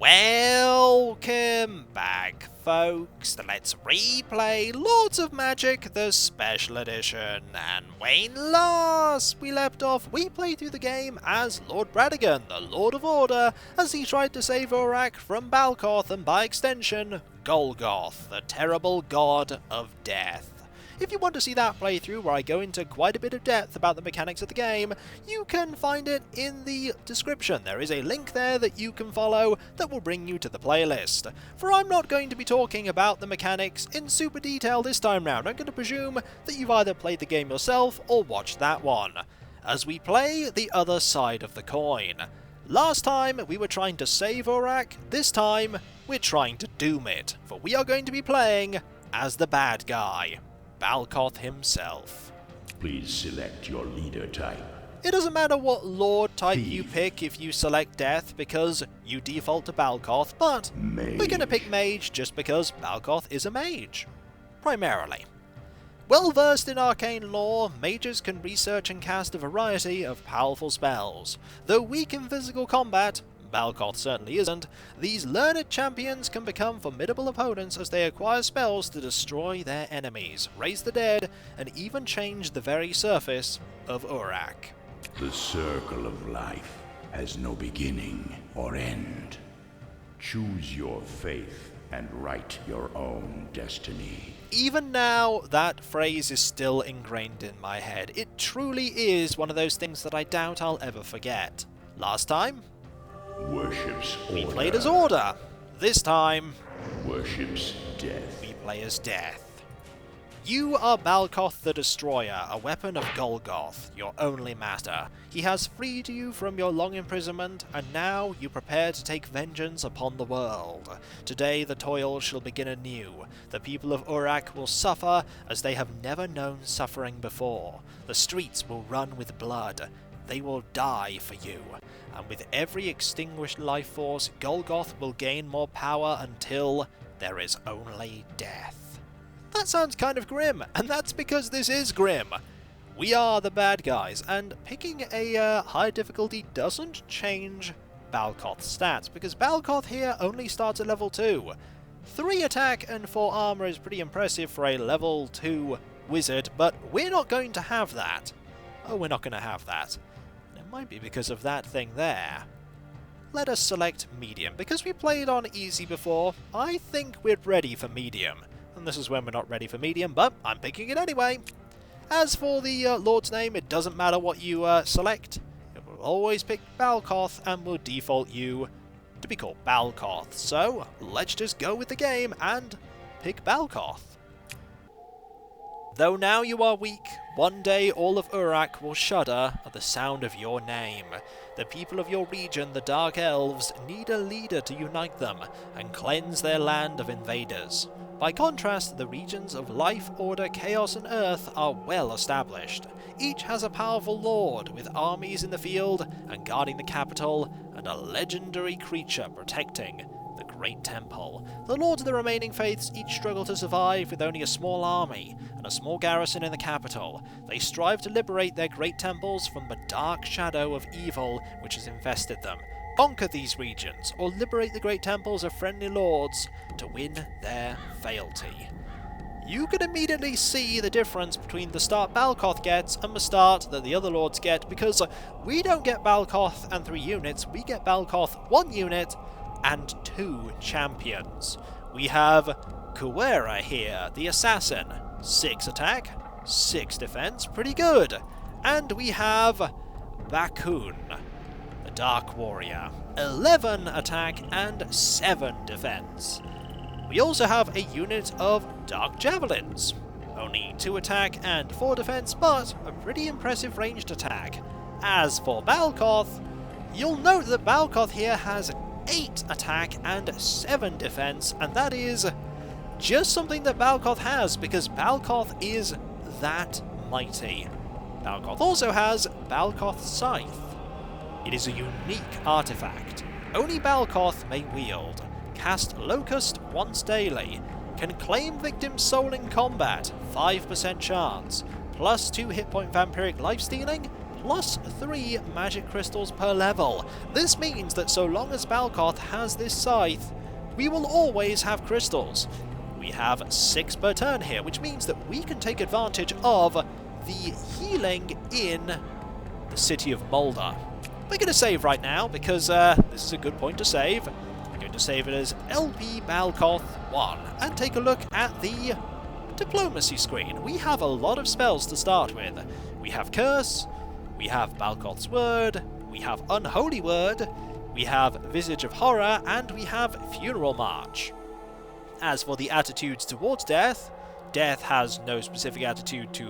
Welcome back, folks. Let's replay Lords of Magic, the Special Edition. And when last we left off, we played through the game as Lord Bradigan, the Lord of Order, as he tried to save Urak from Balkoth and, by extension, Golgoth, the terrible god of death. If you want to see that playthrough, where I go into quite a bit of depth about the mechanics of the game, you can find it in the description. There is a link there that you can follow that will bring you to the playlist. For I'm not going to be talking about the mechanics in super detail this time round. I'm going to presume that you've either played the game yourself or watched that one, as we play the other side of the coin. Last time we were trying to save Urak, this time we're trying to doom it, for we are going to be playing as the bad guy, Balkoth himself. Please select your leader type. It doesn't matter what lord type you pick if you select death, because you default to Balkoth, but Mage. we're going to pick mage just because Balkoth is a mage, primarily. Well versed in arcane lore, mages can research and cast a variety of powerful spells. Though weak in physical combat, Balkoth certainly isn't, these learned champions can become formidable opponents as they acquire spells to destroy their enemies, raise the dead, and even change the very surface of Urak. The circle of life has no beginning or end. Choose your faith and write your own destiny. Even now, that phrase is still ingrained in my head. It truly is one of those things that I doubt I'll ever forget. Last time, Worships order. we played as Order. This time, Worships death. we play as Death. You are Balkoth the Destroyer, a weapon of Golgoth, your only master. He has freed you from your long imprisonment, and now you prepare to take vengeance upon the world. Today the toil shall begin anew. The people of Urak will suffer as they have never known suffering before. The streets will run with blood. They will die for you. And with every extinguished life force, Golgoth will gain more power until there is only death. That sounds kind of grim, and that's because this is grim. We are the bad guys, and picking a high difficulty doesn't change Balkoth's stats, because Balkoth here only starts at level 2. 3 attack and 4 armor is pretty impressive for a level 2 wizard, but we're not going to have that. Oh, we're not going to have that. It might be because of that thing there. Let us select medium. Because we played on easy before, I think we're ready for medium. And this is when we're not ready for medium, but I'm picking it anyway. As for the Lord's name, it doesn't matter what you select. It will always pick Balkoth and will default you to be called Balkoth. So, let's just go with the game and pick Balkoth. Though now you are weak, one day all of Urak will shudder at the sound of your name. The people of your region, the Dark Elves, need a leader to unite them and cleanse their land of invaders. By contrast, the regions of Life, Order, Chaos, and Earth are well established. Each has a powerful lord, with armies in the field and guarding the capital, and a legendary creature protecting the Great Temple. The lords of the remaining faiths each struggle to survive with only a small army and a small garrison in the capital. They strive to liberate their great temples from the dark shadow of evil which has infested them, conquer these regions, or liberate the great temples of friendly lords to win their fealty. You can immediately see the difference between the start Balkoth gets and the start that the other lords get, because we don't get Balkoth and 3 units, we get Balkoth 1 unit and 2 champions. We have Kuera here, the assassin, 6 attack, 6 defense, pretty good. And we have Bakun, the Dark Warrior, 11 attack and 7 defense. We also have a unit of Dark Javelins, only 2 attack and 4 defense, but a pretty impressive ranged attack. As for Balkoth, you'll note that Balkoth here has 8 attack and 7 defense, and that is just something that Balkoth has, because Balkoth is that mighty. Balkoth also has Balkoth's Scythe. It is a unique artifact. Only Balkoth may wield. Cast Locust once daily. Can claim victim's soul in combat, 5% chance. Plus 2 hit point vampiric lifestealing, plus 3 magic crystals per level. This means that so long as Balkoth has this scythe, we will always have crystals. We have 6 per turn here, which means that we can take advantage of the healing in the city of Moldar. We're going to save right now because this is a good point to save. We're going to save it as LP Balkoth 1 and take a look at the diplomacy screen. We have a lot of spells to start with. We have Curse, we have Balkoth's Word, we have Unholy Word, we have Visage of Horror, and we have Funeral March. As for the attitudes towards death, death has no specific attitude to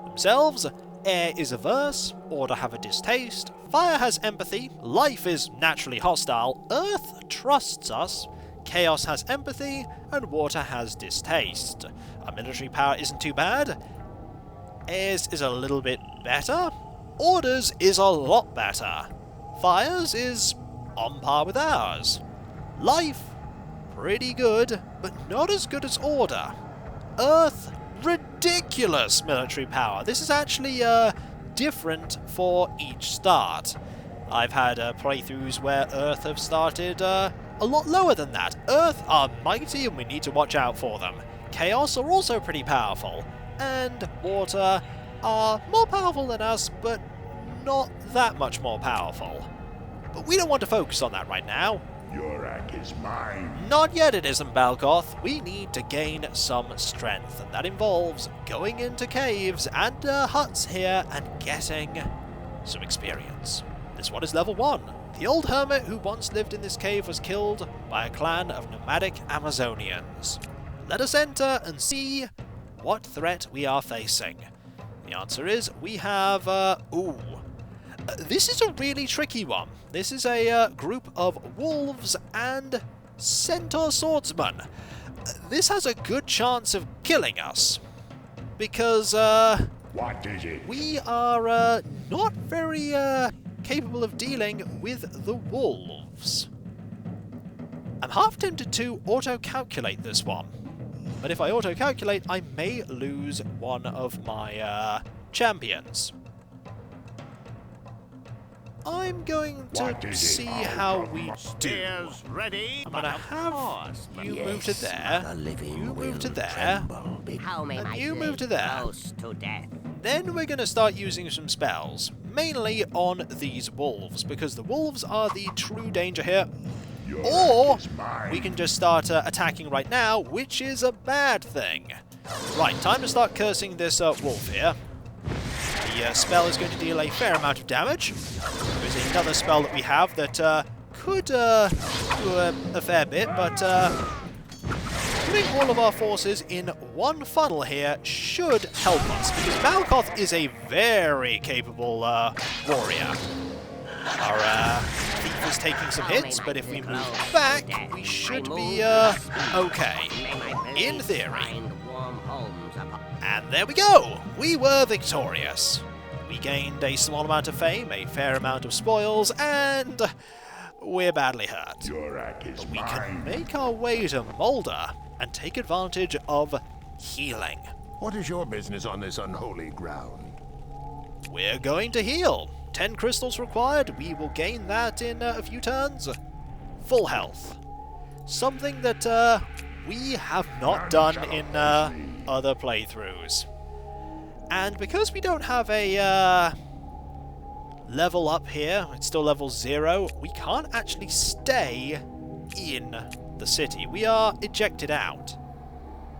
themselves. Air is averse, Order have a distaste, Fire has empathy, Life is naturally hostile, Earth trusts us, Chaos has empathy, and Water has distaste. Our military power isn't too bad. Air's is a little bit better. Order's is a lot better. Fire's is on par with ours. Life, pretty good, but not as good as Order. Earth, ridiculous military power. This is actually different for each start. I've had playthroughs where Earth have started a lot lower than that. Earth are mighty and we need to watch out for them. Chaos are also pretty powerful. And Water are more powerful than us, but not that much more powerful. But we don't want to focus on that right now. Urak is mine. Not yet it isn't, Balkoth. We need to gain some strength, and that involves going into caves and huts here and getting some experience. This one is level 1. The old hermit who once lived in this cave was killed by a clan of nomadic Amazonians. Let us enter and see what threat we are facing. The answer is we have, this is a really tricky one. This is a group of wolves and centaur swordsmen. This has a good chance of killing us, because What is it? we are not very capable of dealing with the wolves. I'm half tempted to auto-calculate this one, but if I auto-calculate, I may lose one of my champions. I'm going to see how we do. I'm going to have you move to there, you move to there, and you move to there. Then we're going to start using some spells, mainly on these wolves, because the wolves are the true danger here. Or we can just start attacking right now, which is a bad thing. Right, time to start cursing this wolf here. The spell is going to deal a fair amount of damage. There's another spell that we have that could do a fair bit, but putting all of our forces in one funnel here should help us, because Balkoth is a very capable warrior. Our thief is taking some hits, but if we move back, we should be okay, in theory. And there we go! We were victorious. We gained a small amount of fame, a fair amount of spoils, and we're badly hurt. Urak is But we mine. can make our way to Moldar and take advantage of healing. What is your business on this unholy ground? We're going to heal. 10 crystals required. We will gain that in a few turns. Full health. Something that we have not done in other playthroughs. And because we don't have a level up here, it's still level 0, we can't actually stay in the city. We are ejected out.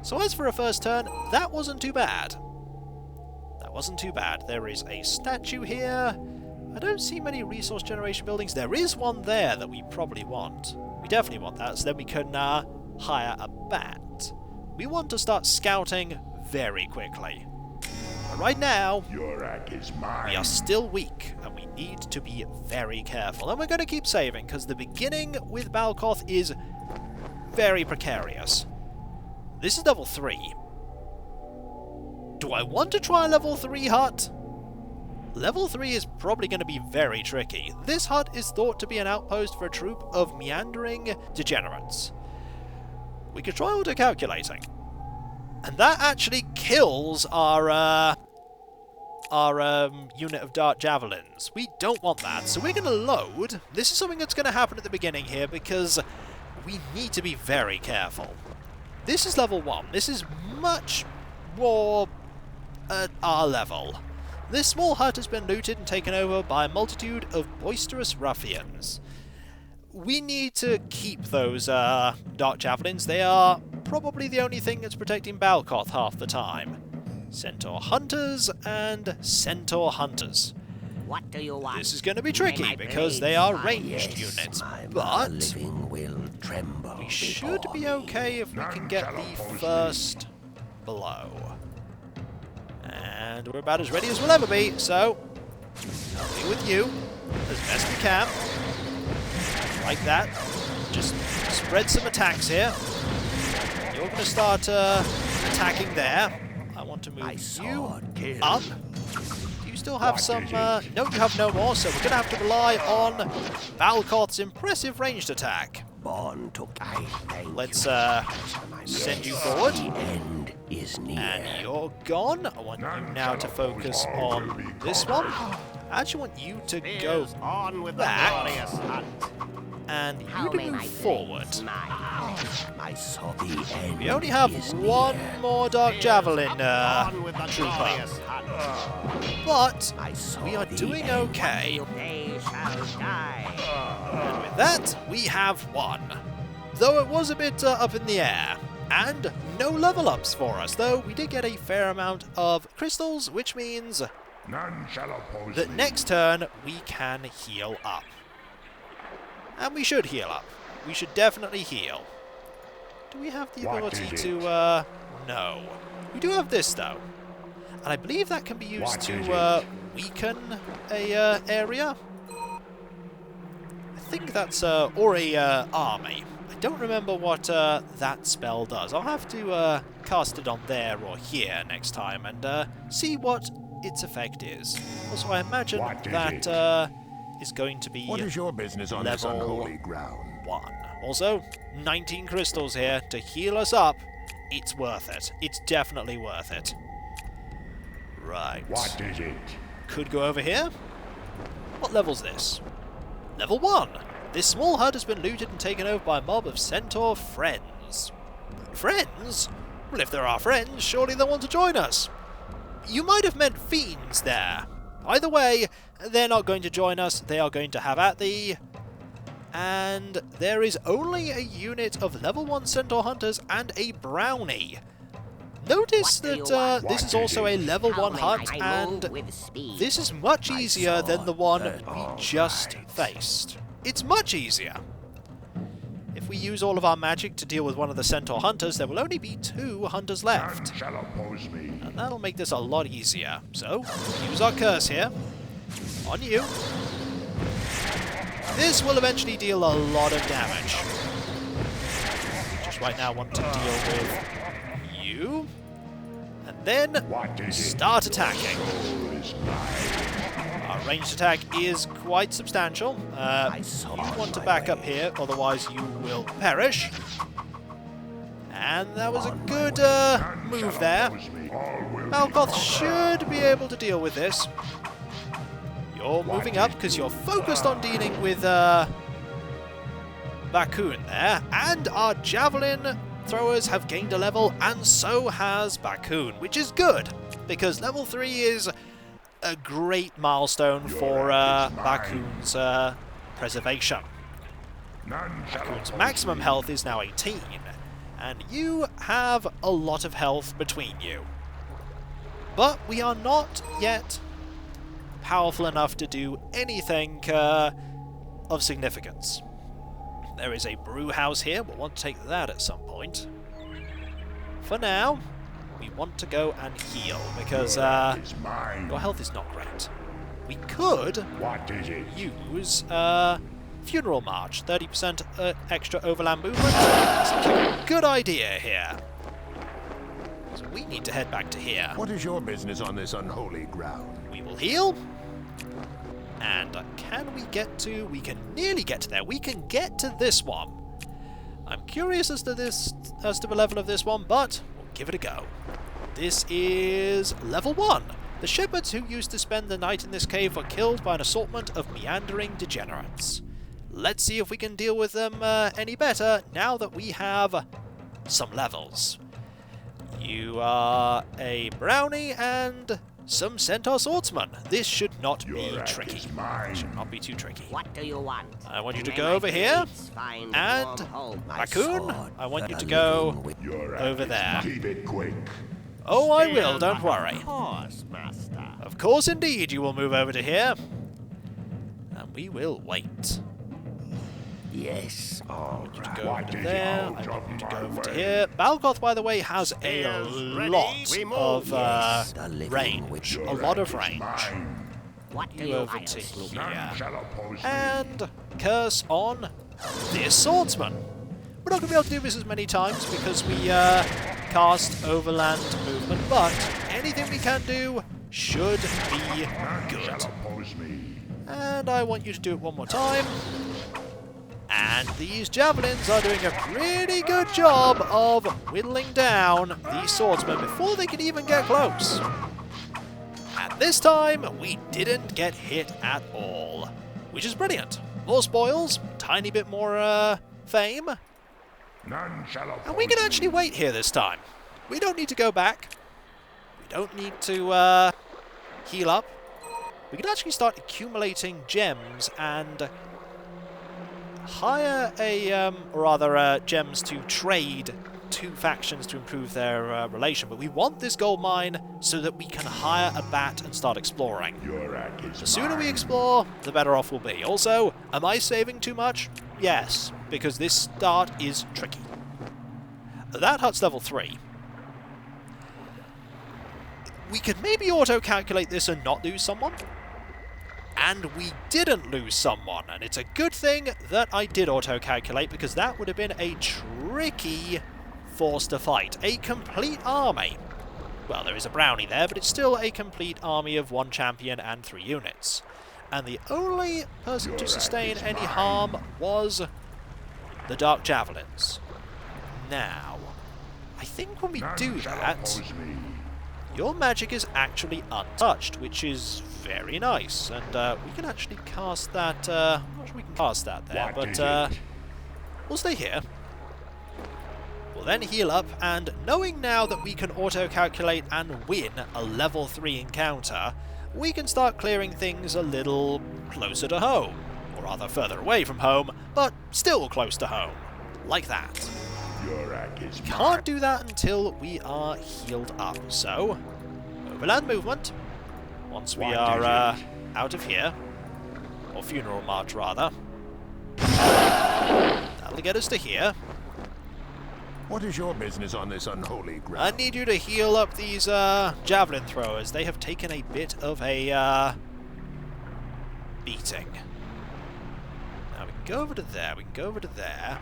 So as for a first turn, that wasn't too bad. That wasn't too bad. There is a statue here. I don't see many resource generation buildings. There is one there that we probably want. We definitely want that, so then we can hire a bat. We want to start scouting very quickly. But right now, Urak is mine. we are still weak, and we need to be very careful. And we're going to keep saving, because the beginning with Balkoth is very precarious. This is level 3. Do I want to try a level 3 hut? Level 3 is probably going to be very tricky. This hut is thought to be an outpost for a troop of meandering degenerates. We could try auto-calculating. And that actually kills our our unit of dart javelins. We don't want that, so we're going to load. This is something that's going to happen at the beginning here because we need to be very careful. This is level 1. This is much more at our level. This small hut has been looted and taken over by a multitude of boisterous ruffians. We need to keep those dart javelins. They are probably the only thing that's protecting Balkoth half the time. Centaur hunters and centaur hunters. What do you want? This is going to be tricky because they are ranged units, but we should be okay if we can get the first blow. And we're about as ready as we'll ever be, so I'll be with you as best we can. Like that. Just spread some attacks here. You're going to start attacking there. I want to move you up. Do you still have some... no, you have no more, so we're going to have to rely on Balkoth's impressive ranged attack. Let's send you forward. And you're gone. I want you now to focus on this one. I actually want you to go back. And you to move forward. We only have one more Dark Javelin trooper. But we are doing okay. And with that, we have one. Though it was a bit up in the air. And no level ups for us, though we did get a fair amount of crystals, which means None shall oppose that me. next turn we can heal up. And we should heal up. We should definitely heal. Do we have the ability to, no. We do have this, though. And I believe that can be used to, weaken a, area. I think that's, or a, army. I don't remember what, that spell does. I'll have to, cast it on there or here next time and, see what its effect is. Also, I imagine that, is going to be What is your business on this unholy ground? 1. Also, 19 crystals here to heal us up. It's worth it. It's definitely worth it. Right. What is it? Could go over here. What level's this? Level 1. This small hut has been looted and taken over by a mob of centaur friends. Friends? Well, if there are friends, surely they'll want to join us. You might have meant fiends there. Either way, they're not going to join us. They are going to have at thee. And there is only a unit of level 1 centaur hunters and a brownie. Notice that this is also a level 1 hut, and this is much easier than the one we just faced. It's much easier. If we use all of our magic to deal with one of the centaur hunters, there will only be 2 hunters left. None shall oppose me. And that'll make this a lot easier. So, use our curse here. On you. This will eventually deal a lot of damage. Just right now want to deal with you. And then start attacking. Our ranged attack is quite substantial. You want to back up here, otherwise you will perish. And that was a good move there. Balkoth should be able to deal with this. You're moving up because you're focused on dealing with Bakun there. And our javelin throwers have gained a level, and so has Bakun, which is good, because level 3 is a great milestone for Bakun's preservation. Bakun's maximum health is now 18, and you have a lot of health between you. But we are not yet powerful enough to do anything of significance. There is a brew house here. We'll want to take that at some point. For now, we want to go and heal, because your health is not great. We could use Funeral March, 30% extra overland movement. Seems like a good idea here. So we need to head back to here. What is your business on this unholy ground? We will heal. And can we get to... We can nearly get to there. We can get to this one. I'm curious as to the level of this one, but we'll give it a go. This is level 1. The shepherds who used to spend the night in this cave were killed by an assortment of meandering degenerates. Let's see if we can deal with them any better now that we have some levels. You are a brownie and some centaur swordsman. This should not be tricky. Should not be too tricky. What do you want? I want you to go over here, and Raccoon, I want you to go over there. Keep it quick. Oh, I will, don't worry. Of course, master. Of course indeed you will move over to here. And we will wait. Yes, all right. Go over to there, I want you to go over to here. Balkoth, by the way, has a lot of range. A lot of range. What do You you over like? to None here. shall oppose me. And curse on this swordsman. We're not going to be able to do this as many times because we cast overland movement, but anything we can do should be None good. shall oppose me. And I want you to do it one more time. And these javelins are doing a pretty good job of whittling down these swordsmen before they can even get close. And this time, we didn't get hit at all, which is brilliant. More spoils, tiny bit more fame, None shall oppose and we can actually wait here this time. We don't need to go back. We don't need to heal up. We can actually start accumulating gems and hire gems to trade two factions to improve their relation. But we want this gold mine so that we can hire a bat and start exploring. Urak is The sooner we mine. explore, the better off we'll be. Also, am I saving too much? Yes, because this start is tricky. That hut's level 3. We could maybe auto-calculate this and not lose someone. And we didn't lose someone, and it's a good thing that I did auto-calculate, because that would have been a tricky force to fight. A complete army. Well, there is a brownie there, but it's still a complete army of 1 champion and 3 units. And the only person to sustain any harm was the Dark Javelins. Now, I think when we None do shall that, oppose me. your magic is actually untouched, which is very nice. And we can actually cast that, I'm not sure we can cast that there, What but is it? we'll stay here. We'll then heal up, and knowing now that we can auto-calculate and win a level 3 encounter, we can start clearing things a little closer to home. Or rather further away from home, but still close to home. Like that. Urak is mine. Can't do that until we are healed up. So, overland movement. Once we What are is it? out of here, or funeral march rather. That'll get us to here. What is your business on this unholy I ground? need you to heal up these javelin throwers. They have taken a bit of a beating. Now we can go over to there. We can go over to there.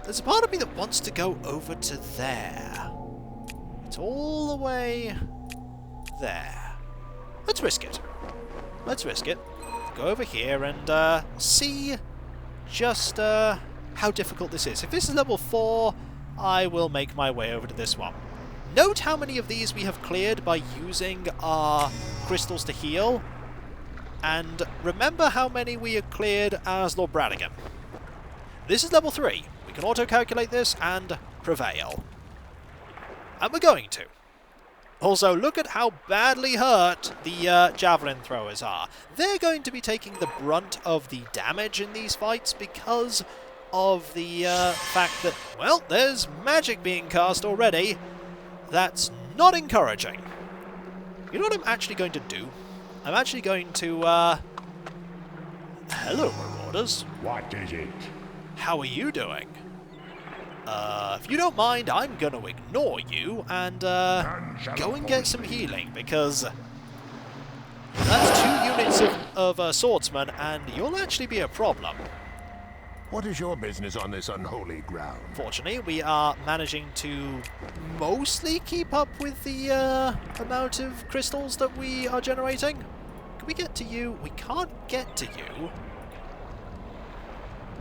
There's a part of me that wants to go over to there. It's all the way there. Let's risk it. Let's risk it. Go over here and see just how difficult this is. If this is level 4, I will make my way over to this one. Note how many of these we have cleared by using our crystals to heal. And remember how many we have cleared as Lord Bradigan. This is level 3. We can auto-calculate this and prevail. And we're going to. Also, look at how badly hurt the javelin throwers are. They're going to be taking the brunt of the damage in these fights because of the fact that, well, there's magic being cast already. That's not encouraging. You know what I'm actually going to do? I'm actually going to, hello, marauders. What is it? How are you doing? If you don't mind, I'm going to ignore you and go and get some healing, because that's 2 units of swordsmen, and you'll actually be a problem. What is your business on this unholy ground? Fortunately, we are managing to mostly keep up with the amount of crystals that we are generating. Can we get to you? We can't get to you.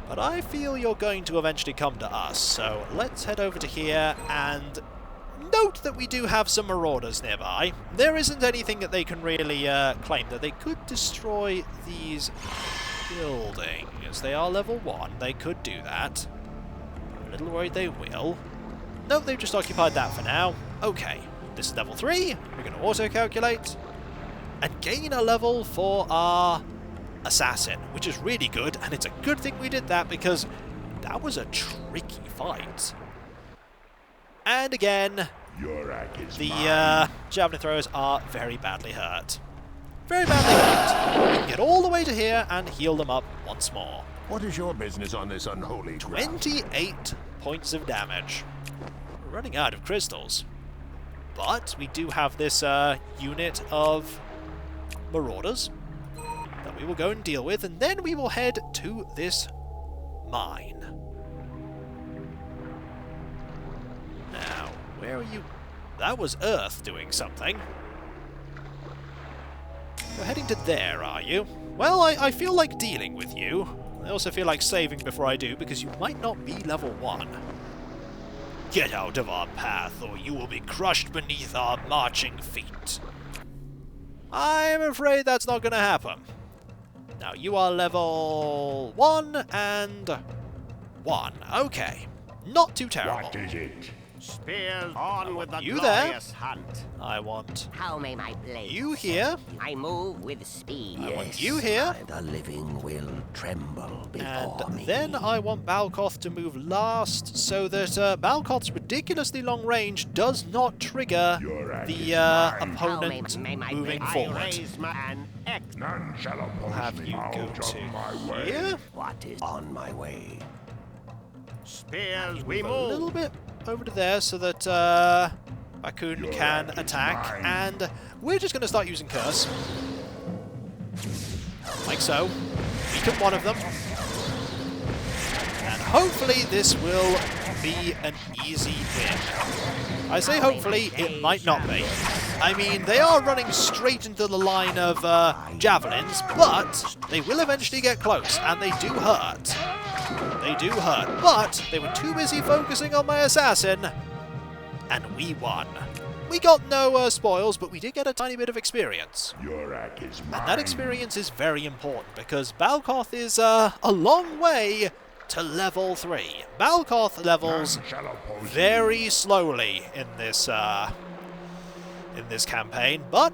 But I feel you're going to eventually come to us, so let's head over to here and Note that we do have some marauders nearby. There isn't anything that they can really claim, that they could destroy these buildings. They are level 1, they could do that. I'm a little worried they will. Nope, they've just occupied that for now. Okay, this is level 3, we're going to auto-calculate, and gain a level for our assassin, which is really good, and it's a good thing we did that because that was a tricky fight. And again, Urak is the javelin throwers are very badly hurt. Very badly hurt. We can get all the way to here and heal them up once more. What is your business on this unholy ground? 28 points of damage. We're running out of crystals. But we do have this unit of marauders that we will go and deal with, and then we will head to this mine. Now, where are you? That was Earth doing something. You're heading to there, are you? Well, I feel like dealing with you. I also feel like saving before I do, because you might not be level 1. Get out of our path, or you will be crushed beneath our marching feet. I'm afraid that's not going to happen. Now, you are level 1 and 1. Okay. Not too terrible. What is it? Spears on with the you there. glorious hunt. I want How may my blade you here, I move with speed. I want you here, The living will tremble before and me. then I want Balkoth to move last so that Balkoth's ridiculously long range does not trigger Urak the is mine. opponent May my moving blade forward. raise an X. None shall oppose Have me you out go of to my way. here, What is on my way? Spears we a move. little bit over to there so that Bakun Your can act is attack, mine. and we're just going to start using Curse. Like so. Weaken one of them. And hopefully this will be an easy win. I say hopefully, it might not be. I mean, they are running straight into the line of javelins, but they will eventually get close, and they do hurt. They do hurt, but they were too busy focusing on my assassin, and we won. We got no spoils, but we did get a tiny bit of experience. Urak is mine. And that experience is very important, because Balkoth is a long way to level 3. Balkoth levels None shall oppose me. very slowly in this campaign, but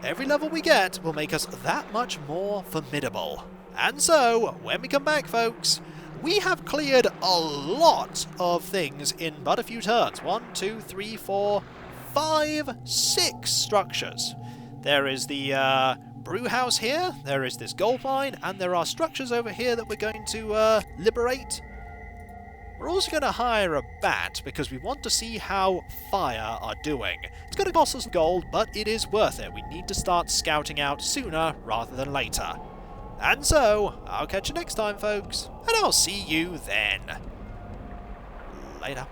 every level we get will make us that much more formidable. And so, when we come back, folks, we have cleared a lot of things in but a few turns. 1, 2, 3, 4, 5, 6 structures. There is the brew house here, there is this gold mine, and there are structures over here that we're going to liberate. We're also going to hire a bat, because we want to see how fire are doing. It's going to cost us gold, but it is worth it. We need to start scouting out sooner rather than later. And so, I'll catch you next time, folks, and I'll see you then. Later.